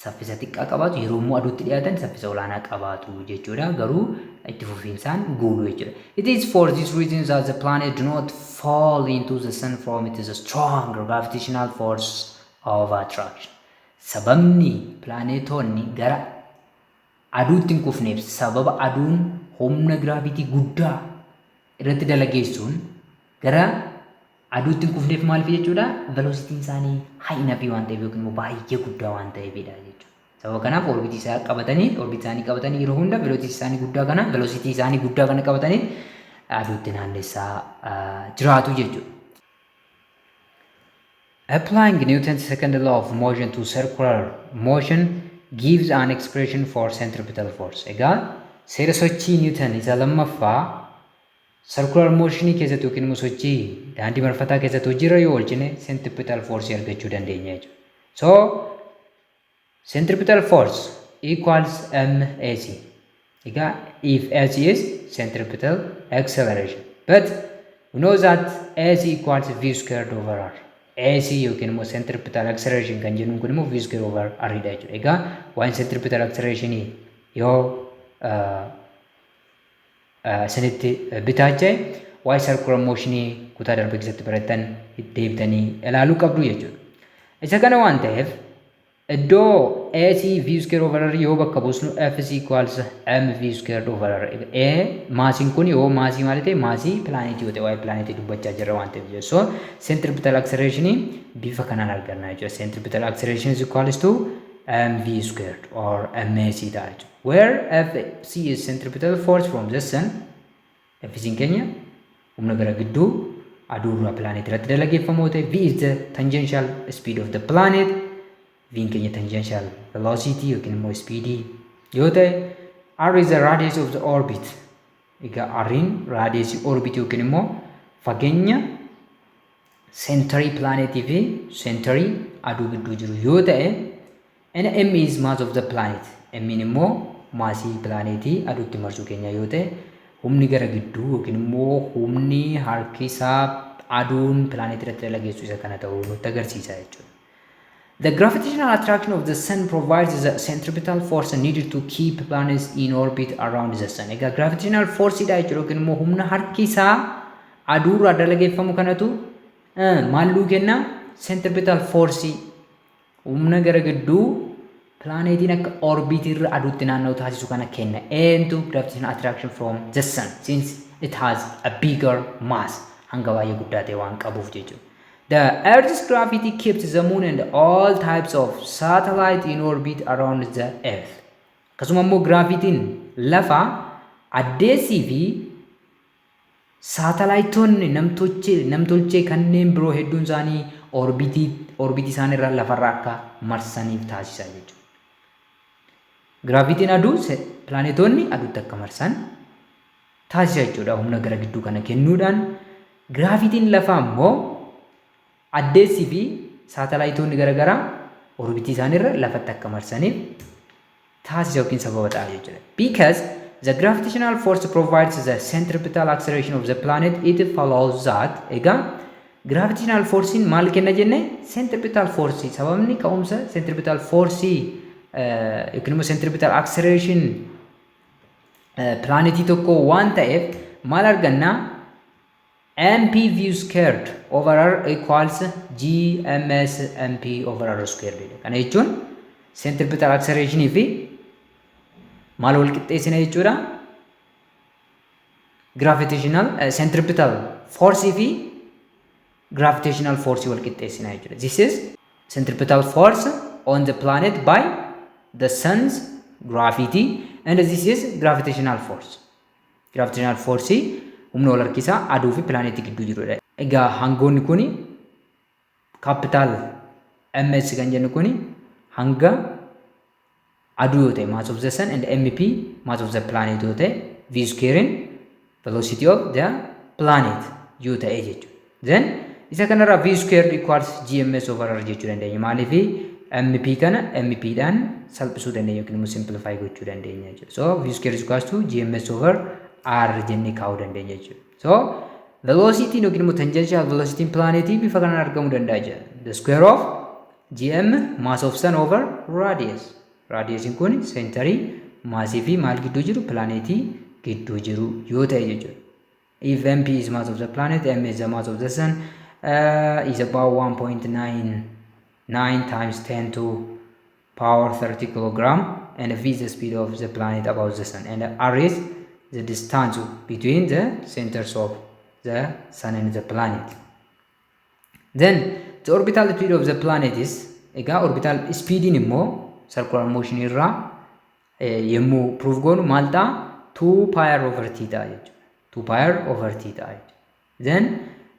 saffisa xiqqaa qabaatu, yeroo immoo aduutti dhiyaatan saffisa olaanaa qabaatu jechuudha. Garuu itti fufiinsaan guulu jechuudha. It is for this reason that the planet do not fall into the sun from it is a strong gravitational force of attraction. Sababni pilaanetoonni gara aduutti hin kufneef sababa aduun humna giraavitii guddaa irratti dalageessuun gara aduutti hin kufneef maaliif jechuudha? Velocitiin isaanii haayina fi waan ta'eef yookiin immoo baay'ee guddaa waan ta'eefidha jechuudha. Sababa kanaaf orbitii isaanii qabatanii yeroo hunda velocitii isaanii guddaa kana qabatanii aduutti naannessaa jiraatu jechuudha. Applying Newton's second law of motion to circular motion gives an expression for centripetal force. Egaa seera sochii Newton isa lammaffaa circular motion keessatti yookiin immoo sochii daandii marfataa keessatti hojiirra yoo oolchine centripetal force argachuu dandeenya jechuudha. So centripetal force equals MAC. Egaa if AC is centripetal acceleration, but we know that AC equals V squared over R. AC yookiin immoo centripetal acceleration kan jennuun kun immoo V squared over R dha jechuudha. Egaa waan centripetal acceleration yoo isinitti bitaachee waa'ee circular motion kutaa darbe keessatti barattan deebitanii ilaaluu qabdu jechuudha. Isa kana waan ta'eef iddoo AC V square over R yoo bakka buusnu F is equals mv square over R. Maasiin kun yoo maasii maal ta'e maasii pilaanetii yoo ta'e waa'ee pilaanetii dubbachaa jirra waan ta'eef jechuudha. So centripetal acceleration bifa kanaan arganna jechuudha. Centripetal acceleration is equals to mv squared or mac ta'a jechuudha. Where Fc is centripetal force from the sun, Fc keenya humna gara gidduu aduurraa pilaanetii irratti dalageeffamoo ta'e, V is the tangential speed of the planet, V keenya tangential velocity yookiin immoo speedii yoo ta'e, R is the radius of the orbit. Egaa R'n radius orbit yookiin immoo fageenya century planetii fi century aduu gidduu jiru yoo ta'e, and M is mass of the planet. M immoo maasii pilaanetii aduutti marsuu keenya yoo ta'e, humni gara gidduu yookiin immoo humni harki isaa aduun pilaanetii irratti dalageessu isa kana ta'uu nutti agarsiisa jechuudha. The gravitational attraction of the sun provides the centripetal force needed to keep planets in orbit around the sun. Egaa gravitational force dha jechuudha yookiin immoo humna harki isaa aduurraa dalageeffamu kanatu maalluu kenna centripetal force humna gara gidduu pilaanetiin akka orbitii irra aduutti naanna'u taasisu kana kenna. And to gravitational attraction from the sun since it has a bigger mass hanga baay'ee guddaa ta'e waan qabuuf jechuudha. The Earth's gravity keeps the moon and all types of satellite in orbit around the Earth. Akkasuma immoo graavitiin lafa addeessii fi saatalaayitoonni namtolchee kanneen biroo hedduun isaanii orbitii isaaniirra lafarraa akka marsaniif taasisa jechuudha. Graavitiin aduu pilaanetoonni aduutti akka marsan taasisa jechuudha humna gara gidduu kana kennuudhaan. Graavitiin lafaa immoo addeessii fi saatalaayitoonni garaagaraa orbitii isaaniirra lafatti akka marsaniif taasisa yookiin sababa ta'a jechuudha. Because the gravitational force provides the centripetal acceleration of the planet, it follows that egaa gravitational forcein maal kenna jenne centripetal force sababni ka'umsa centripetal force yookiin immoo centripetal acceleration pilaanetii tokko waan ta'eef maal arganna? MPV squared over R equals GMS MP over R squared. Kana jechuun centripetal acceleration fi maal wal qixxeessina jechuudha? Gravitational centripetal force fi gravitational force wal qixxeessina jechuudha. This is centripetal force on the planet by the sun's gravity and this is gravitational force. Gravitational force humna wal harkisaa aduu fi pilaanetii gidduu jirudha. Egaa hangoonni kuni capital MS kan jennu kuni hanga aduu yoo ta'e mass of the sun and MP mass of the planet yoo ta'e v square velocity of the planet yoo ta'e jechuudha. Then isa kanarraa v square equals gms over r jechuu dandeenya. Maaliif mp kana mp dhaan salphisuu dandeenya yookiin immoo simplify gochuu dandeenya jechuudha. So v square is equals to gms over r jennee kaa'uu dandeenya jechuudha. So velocity yookiin immoo tangential velocity planet bifa kanaan argamuu danda'a jechuudha. The square of gm mass of sun over radius. Radius kun century maasii fi maal gidduu jiru planetii gidduu jiru yoo ta'e jechuudha. If mp is mass of the planet, m is the mass of the sun, is about 1.99 times 10 to power 30 kilogram, and v is the speed of the planet about the sun, and r is the distance between the centers of the sun and the planet. Then the orbital speed of the planet is orbital speed in circular motion irraa yemmuu proof goonu maal ta'a? 2 pi r over t ta'a jechuudha. 2 pi r over t ta'a jechuudha. Then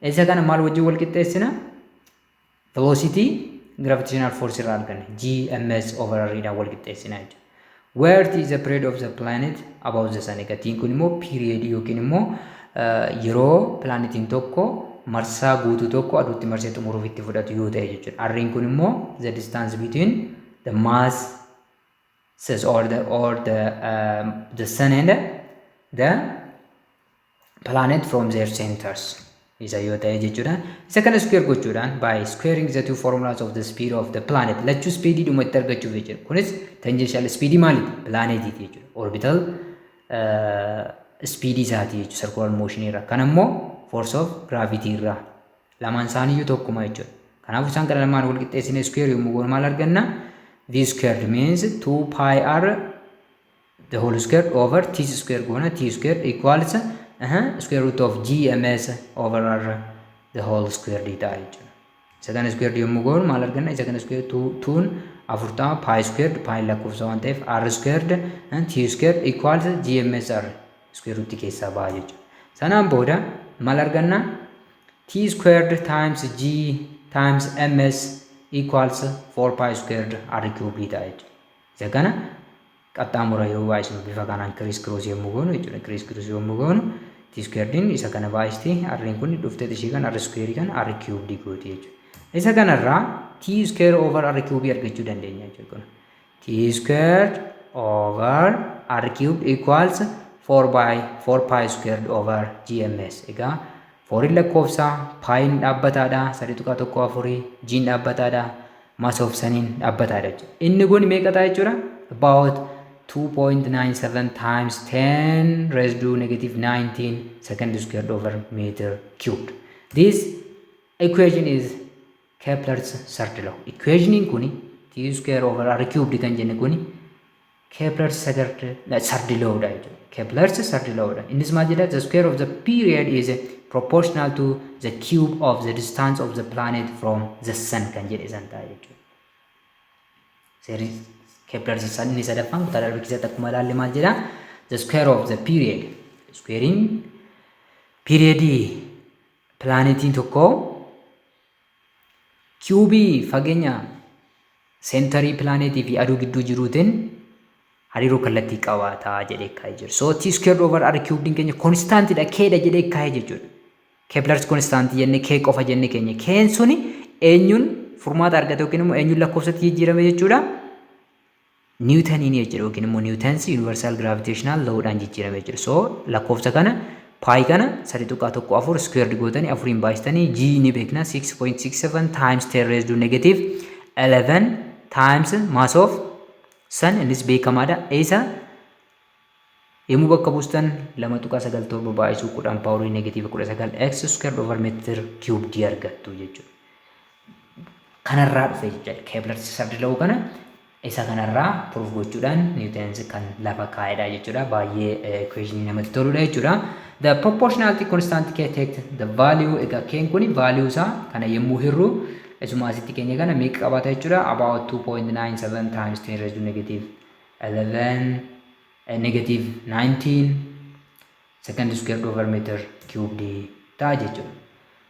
isa kana maal wajjin wal qixxeessina? Velocity gravitational force irraa arganne gms over r dhaan wal qixxeessina jechuudha. Where t is the period of the planet about the sun. Egatiin kun immoo period yookiin immoo yeroo planetiin tokko marsaa guutuu tokko aduutti marsee xumuruuf itti fudhatu yoo ta'e jechuudha. R'n kun immoo the distance between the masses or the sun and the planet from their centers. Isa yoo ta'e jechuudha. Isa kana square gochuudhaan by squaring the two formulas of the speed of the planet lachuu speed dhuma itti argachuuf jechuudha. Kunis tangential speed maaliiti? Planeetiiti jechuudha. Orbital speed isaati jechuudha circular motion irraa. Kana immoo force of gravity irraa. Lamaan isaaniiyyuu tokkuma jechuudha. Kanaafuu isaan kana lamaan wal qixxeessine square yommuu goonu maal arganna? V squared means 2 pi r the whole square over t square goona. T square equals square root of gms over r the whole square dita jechuudha. Isa kana square yommuu goonu maal arganna? Isa kana square 2 afurtama pi squared pi lakkoofsa waan ta'eef r squared t square equals gms r square root keessaa ba'a jechuudha. Sanaan booda maal arganna? t squared times g times ms equals 4 pi squared r cube ta'a jechuudha. Isa kana qaxxaamura yoo baay'isnu bifa kanaan criss cross yommuu goonu jechuudha. Criss cross yommuu goonu t squared isa kana baay'istee r'n kun dhuftee ishee kan r square kan r cube gooti jechuudha. Isa kanarraa t square over r cube argachuu dandeenya jechuudha. T squared over r cube equals 4 pi squared over gms. Egaa 4 lakkoofsa pi dhaabbataadha 3.14 g dhaabbataadha mass of sun dhaabbataadha jechuudha. Inni kun meeqa ta'a jechuudha? About 2.97 times 10 raised to negative 19 second squared over meter cubed. This equation is Kepler's third law. Equation kuni t square over r cubed kan jenne kuni Kepler's third law dha jechuudha. Kepler's third law dha. Innis maal jedha? The square of the period is proportional to the cube of the distance of the planet from the sun kan jedhe san ta'a jechuudha. Series Kepler's inni sadaffaan kutaa darbe keessatti akkuma ilaalle maal jedha? The square of the period. Squaring period planetiin tokko cubii fageenya century planetii fi aduu gidduu jiruutiin hariiroo kallattii qabaata jedhee kaa'ee jira. So t squared over r cubed keenya constant dha k dha jedhee kaa'ee jechuudha. Kepler's constant jenne k qofa jenne keenya k'n suni eenyuun furmaata argate yookiin immoo eenyuun lakkoofsatti jijjiirame jechuudha. Newtoniin jechuudha yookiin immoo Newton's universal gravitational law dhaan jijjiirame jechuudha. So lakkoofsa kana pi kana 3.14 squared gootanii afuriin baay'istanii g ni beekna 6.67 times 10 raised to negative 11 times mass of sun innis beekamaadha. Isa yommuu bakka buustan 2.97 baay'isuu 10 paaworii negatiiva 19 x squared over meter cubed argattu jechuudha. Kanarraa dhufe jechuudha. Kepler's third law kana isa kanarraa proof gochuudhaan Newton's kan lafa kaa'edha jechuudha. Baay'ee equation namatti toludha jechuudha. The proportionality constant K take the value egaa K kuni value isaa kana yommuu hirru isuma asitti keenya kana meeqa qabaata jechuudha. About 2.97 times 10 raised to negative 11 negative 19 second squared over meter cubed ta'a jechuudha.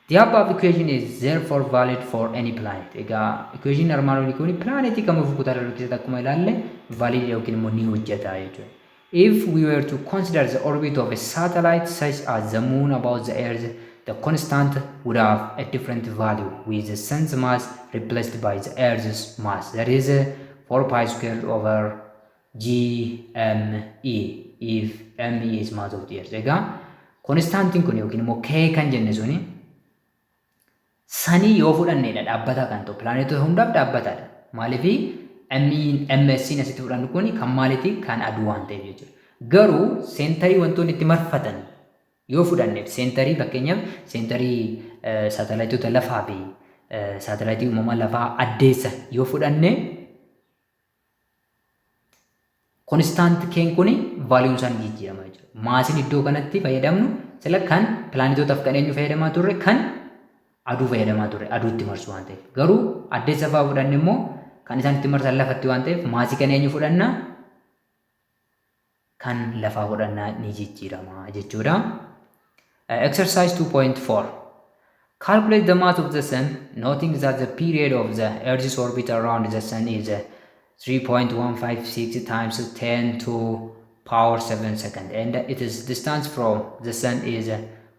The above equation is therefore valid for any planet. Egaa equation armaan olii kun planetii kamiif kutaa keessatti akkuma ilaalle valid yookiin immoo ni hojjeta jechuudha. If we were to consider the orbit of a satellite such as the moon about the earth, the constant would have a different value with the sun's mass replaced by the earth's mass. That is 4 pi squared over GME if ME is mass of the earth. Egaa constantiin kun yookiin immoo K kan jenne suni sanii yoo fudhanneedha dhaabbataa kan ta'u plaanetota hundaaf dhaabbataadha. Maaliifii MS'n asitti fudhannu kun kan maaliiti kan aduu waan ta'eef jechuudha. Garuu seentarii wantoonni itti marfatan yoo fudhanneef seentarii fakkeenyaaf seentarii saatalaayitoota lafaa fi saatalaayitii uumamaa lafaa addeessa yoo fudhanne konstant keen kun vaaliyuun isaan jijjiirama jechuudha. Maasiin iddoo kanatti fayyadamnu sila kan plaanetootaaf kan eenyu fayyadamaa turre kan aduu fayyadamaa turre aduutti marsu waan ta'eef. Garuu addeessa fa'aa fudhanne immoo kan isaan itti marsan lafatti waan ta'eef maasii kan eenyu fudhanna kan lafaa fudhannaa ni jijjiirama jechuudha. Exercise 2.4 Calculate the mass of the sun, noting that the period of the Earth's orbit around the sun is 3.156 times 10 to power 7 second, and its distance from the sun is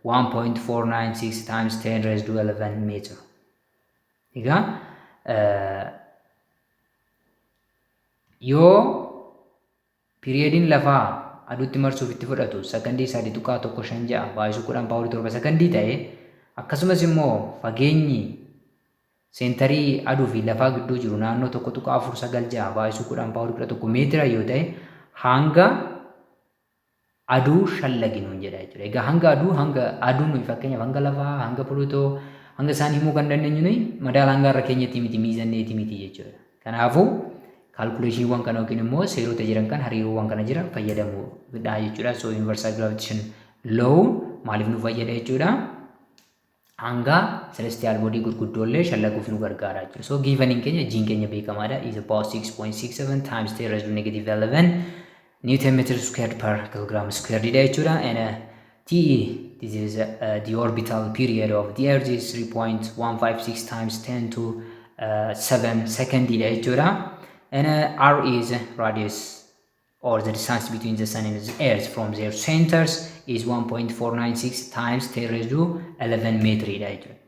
1.496 times 10 raised to 11 meter. Egaa yoo periodiin lafaa aduutti marsuuf itti fudhatu sekondii 3.156 baay'isuu 10 paaworii 7 sekondii ta'e akkasumas immoo fageenyi seentarii aduu fi lafaa gidduu jiru naannoo 1.496 baay'isuu 10 paaworii 11 meetira yoo ta'e hanga aduu shallaginuun jedha jechuudha. Egaa hanga aduun fakkeenyaaf hanga lafaa hanga Puluutoo hanga isaan himuu kan dandeenyu nuyi madaala hanga irra keenyatti miti miizanneeti miti jechuudha. Kanaafuu kaalkuleeshiniiwwan kana yookiin immoo seerota jiran kan hariiroowwan kana jira fayyadamuudha jechuudha. So universal gravitation law maaliif nu fayyada jechuudha? Hanga celestial body gurguddoollee shallaguuf nu gargaara jechuudha. So giivaniin keenya jiin keenya beekamaadha. Is about 6.67 times 10 raised to negative 11 Newton meter squared per kilogram squared dha jechuudha. And TE, this is the orbital period of the Earth is 3.156 times 10 to 7 second dha jechuudha. And R is radius or the distance between the sun and the earth from their centers is 1.496 times 10 raised to 11 meter.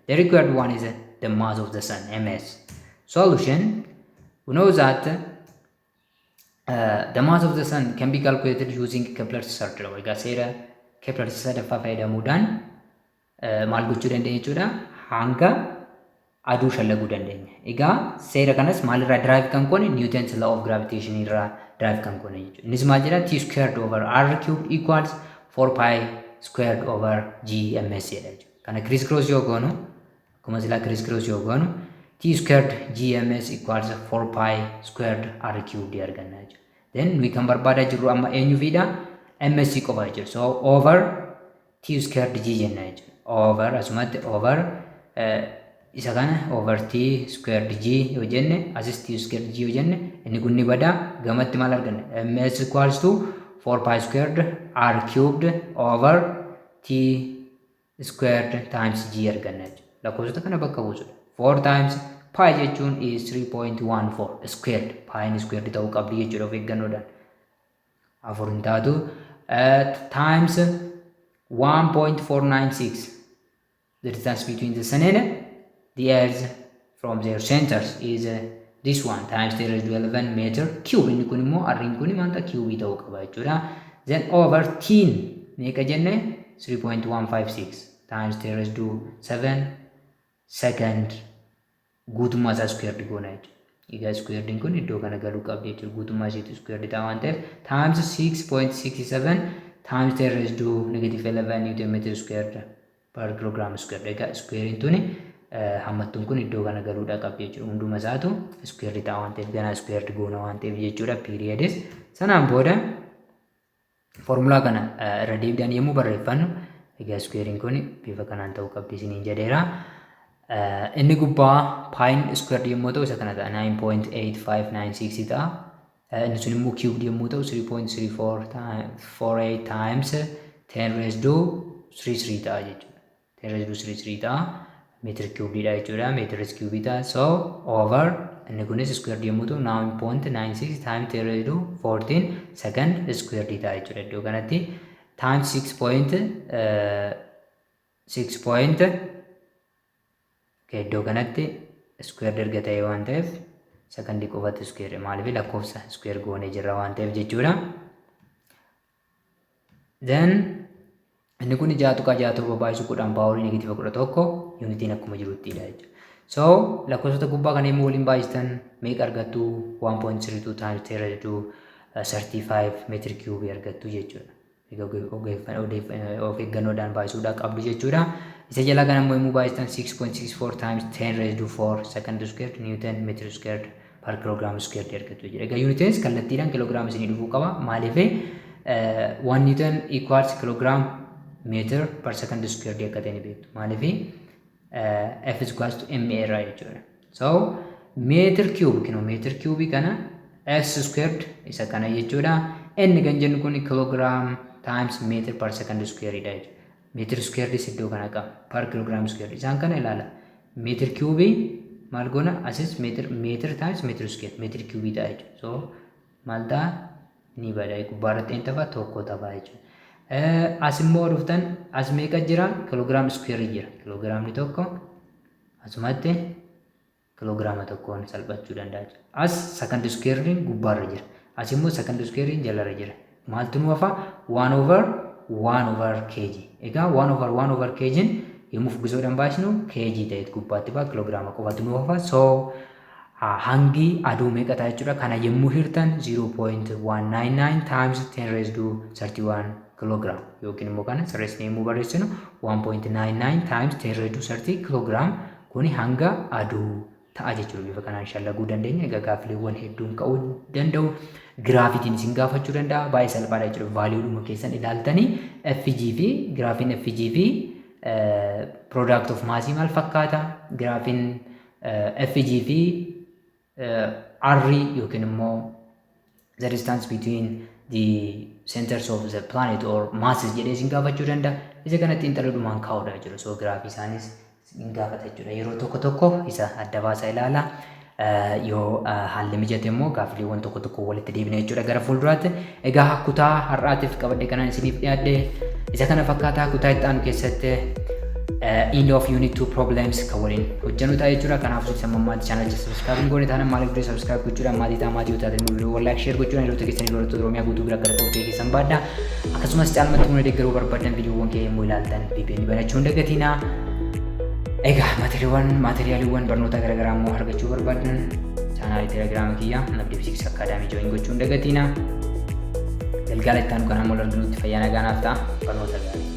The required one is the mass of the sun, ms. Solution: we know that the mass of the sun can be calculated using Kepler's third law. Egaa seera Kepler's sadaffaa fayyadamuudhaan maal gochuu dandeenya jechuudha? Hanga aduu shallaguu dandeenya. Egaa seera kanas maalirraa derive kan goone Newton's law of gravitation irraa derive kan goone jechuudha. Innis maal jedha? T squared over R cubed equals 4 pi squared over G ms jedha jechuudha. Kana criss cross yoo goonu akkuma silaa criss cross yoo goonu T squared G ms equals 4 pi squared R cubed arganna jechuudha. Then we can barbaadaa jirru amma eenyuufidha? ms qofa jechuudha. So over T squared G jenna jechuudha. Over asumatti over isa kana over T squared G yoo jenne asis T squared G yoo jenne inni kun ni bada gamatti maal arganna? ms equals to 4 pi squared R cubed over T squared times G arganna jechuudha. Lakkoofsota kana bakka buusudha. 4 times pi jechuun is 3.14 squared. Pi ni squared ta'uu qabdi jechuudha of eeggannoodhaan. Afur hin taatu times 1.496 the distance between the sun and the earth from their centers is this one times 10 raised to 11 meter cube. Inni kun immoo arriin kun maanta cube ta'uu qaba jechuudha. Then over tiin meeqa jenne 3.156 times 10 raised to 7 second guutummaa isaa squared goona jechuudha. Egaa squared kun iddoo kana galuu qabdi jechuudha. Guutummaa isheetu squared ta'a waan ta'eef times 6.67 times 10 raised to negative 11 Newton meter squared per kilogram squared. Egaa squared tuni hammattuun kun iddoo kana galuudha qabdi jechuudha. Hunduma isaatu squared ta'a waan ta'eef ganaa squared goona waan ta'eef jechuudha. Periodis sanaan booda formulaa kana irra deebiidhaan yommuu barreeffannu egaa squared kun bifa kanaan ta'uu qabdi isiniin jedheera. Inni gubbaa paayin squared yommuu ta'u isa kana ta'a 9.8596 ta'a. Inni sun immoo cubed yommuu ta'u 3.3448 times 10 raised to 33 ta'a jechuudha. 10 raised to 33 ta'a. Meter cubed dha jechuudha. Meter cubed ta'a. So over inni kunis squared yommuu ta'u 9.96 times 10 raised to 14 second squared ta'a jechuudha. Iddoo kanatti times 6. Iddoo kanatti squared erga ta'e waan ta'eef second qofatu square maaliif lakkoofsa square goonee jirra waan ta'eef jechuudha. Then inni kun 6.6 baay'isu 10 paaworii negatiiva 11 yuunitiin akkuma jiruttidha jechuudha. So lakkoofsota gubbaa kana immoo waliin baay'istan meeqa argattu 1.32 times 10 raised to 35 meter cube argattu jechuudha. Of eeggannoodhaan baay'isuudhaan qabdu jechuudha. Isa jala kana immoo yommuu baay'istan 6.64 times 10 raised to 4 second squared Newton meter squared per kilogram squared argattu jechuudha. Egaa unitens kallattiidhaan kiloogiraama isinii dhufuu qaba. Maaliif 1 Newton equals kilogram meter per second squared akka ta'e ni beektu. Maaliif F is equals to MR jechuudha. So meter cube kana S squared isa kana jechuudha. N kan jennu kun kilogram times meter per second squared dha jechuudha. Meter squared iddoo kana qaba per kilogram squared. Isaan kana ilaala. Meter cube maal goona asis meter times meter squared meter cube ta'a jechuudha. So maal ta'a ni bada gubbaarratti hin tafa tokko tafa jechuudha. As immoo dhuftan as meeqa jira kilogram squared jira. Kilogramni tokko asumatti kilogiraama tokkoon salphachuu danda'a jechuudha. As second squared gubbaarra jira. As immoo second squared jalarra jira. Maaltu nu hafa 1 over kg. Egaa 1 over kg yommuu fuggisoodhaan baasnu kg ta'eet gubbaatti ba'a kilogiraama qofatu nu hafa. So hangi aduu meeqa ta'a jechuudha. Kana yommuu hirtan 0.199 times 10 raised to 31 kilogram yookiin immoo kana sirreessanii yommuu barreessinu 1.99 times 10 raised to 30 kilogram kuni hanga aduu ta'a jechuudha. Bifa kanaan shallaguu dandeenya. Egaa gaaffiiwwan hedduun ka'uu danda'u. Giraafitiin isin gaafachuu danda'a. Baay'ee salphaadha jechuudha. Vaaliiwwan keessan ilaaltanii FG fi giraafiin FG fi product of mass maal fakkaata? Giraafiin FG fi R yookiin immoo the distance between the centers of the planet or masses jedhee isin gaafachuu danda'a. Isa kanatti intaladhumaan kaa'uudha jechuudha. So giraafii isaanis isin gaafata jechuudha. Yeroo tokko isa adda baasaa ilaala. Yoo haalli mijate immoo gaaffiiwwan tokko walitti deebina jechuudha gara fuulduraatti. Egaa kutaa har'aatiif qabadhe kanaan isiniif dhiyaadhe isa kana fakkaataa kutaa itti aanu keessatti end of unit 2 problems kan waliin hojjennu ta'a jechuudha. Kanaaf isin mammaatti channel subscribe goone taanaan maaliif dura subscribe gochuudhaan maatii taatiin viidiyoo like share gochuudhaan yeroo keessanii loltoota Oromiyaa guutuu bira gara qophii keessan baadha. Akkasumas caalmatti humna deeggaruu barbaadan viidiyoowwan kee yommuu ilaaltan VPN banachuun dagatinaa. Egaa maatiriyaaliiwwan barnoota garaagaraa immoo argachuu barbaadan chaanaalii telegiraama kiyyaa Nabdii Physics Academy join gochuun dagatinaa. Galgala itti aanu kanaan wal arginutti fayyaa nagaanaaf ta'a barnoota gaarii.